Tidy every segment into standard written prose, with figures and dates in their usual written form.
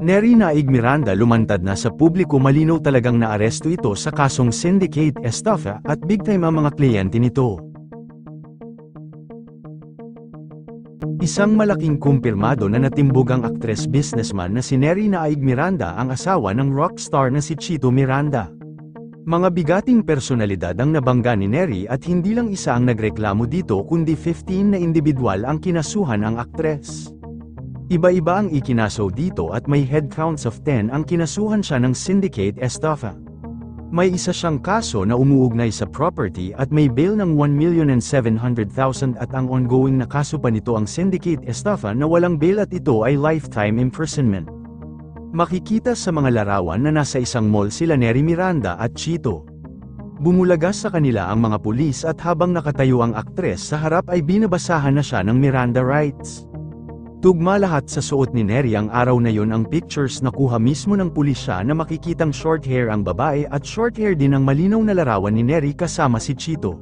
Nery Naig Miranda lumantad na sa publiko, malinaw talagang naaresto ito sa kasong syndicate estafa at big time ang mga kliyente nito. Isang malaking kumpirmado na natimbog ang aktres businessman na si Nery Naig Miranda, ang asawa ng rockstar na si Chito Miranda. Mga bigating personalidad ang nabangga ni Nery at hindi lang isa ang nagreklamo dito kundi 15 na individual ang kinasuhan ang aktres. Iba-iba ang ikinaso dito at may head counts of 10 ang kinasuhan siya ng syndicate estafa. May isa siyang kaso na umuugnay sa property at may bail ng 1,700,000 at ang ongoing na kaso pa nito ang syndicate estafa na walang bail at ito ay lifetime imprisonment. Makikita sa mga larawan na nasa isang mall sila Nery Miranda at Chito. Bumulagas sa kanila ang mga pulis at habang nakatayo ang aktres sa harap ay binabasahan na siya ng Miranda rights. Tugma lahat sa suot ni Nery ang araw na yon, ang pictures na kuha mismo ng pulisya na makikitang short hair ang babae at short hair din ang malinaw na larawan ni Nery kasama si Chito.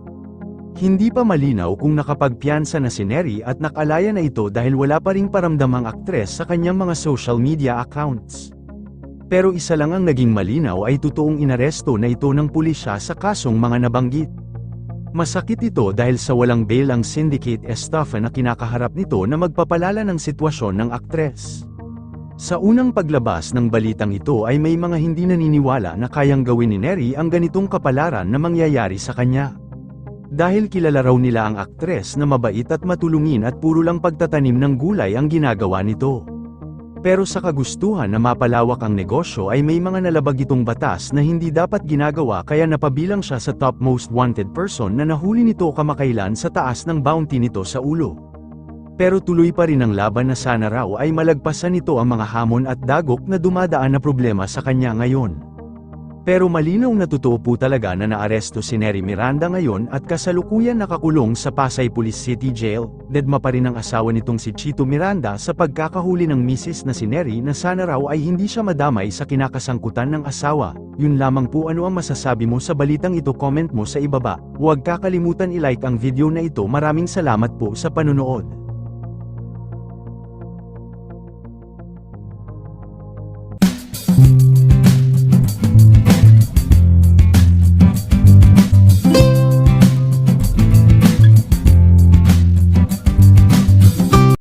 Hindi pa malinaw kung nakapagpiyansa na si Nery at nakalaya na ito dahil wala pa ring paramdam ang aktres sa kanyang mga social media accounts. Pero isa lang ang naging malinaw ay totoong inaresto na ito ng pulisya sa kasong mga nabanggit. Masakit ito dahil sa walang bail ang syndicate estafa na kinakaharap nito na magpapalala ng sitwasyon ng aktres. Sa unang paglabas ng balitang ito ay may mga hindi naniniwala na kayang gawin ni Nery ang ganitong kapalaran na mangyayari sa kanya. Dahil kilala raw nila ang aktres na mabait at matulungin at puro lang pagtatanim ng gulay ang ginagawa nito. Pero sa kagustuhan na mapalawak ang negosyo ay may mga nalabag itong batas na hindi dapat ginagawa, kaya napabilang siya sa top most wanted person na nahuli nito kamakailan sa taas ng bounty nito sa ulo. Pero tuloy pa rin ang laban na sana raw ay malagpasan nito ang mga hamon at dagok na dumadaan na problema sa kanya ngayon. Pero malinaw na totoo po talaga na naaresto si Nery Miranda ngayon at kasalukuyan nakakulong sa Pasay Police City Jail. Dedma pa rin ang asawa nitong si Chito Miranda sa pagkakahuli ng misis na si Nery na sana raw ay hindi siya madamay sa kinakasangkutan ng asawa. Yun lamang po, ano ang masasabi mo sa balitang ito? Comment mo sa ibaba. Huwag kakalimutan i-like ang video na ito. Maraming salamat po sa panunood.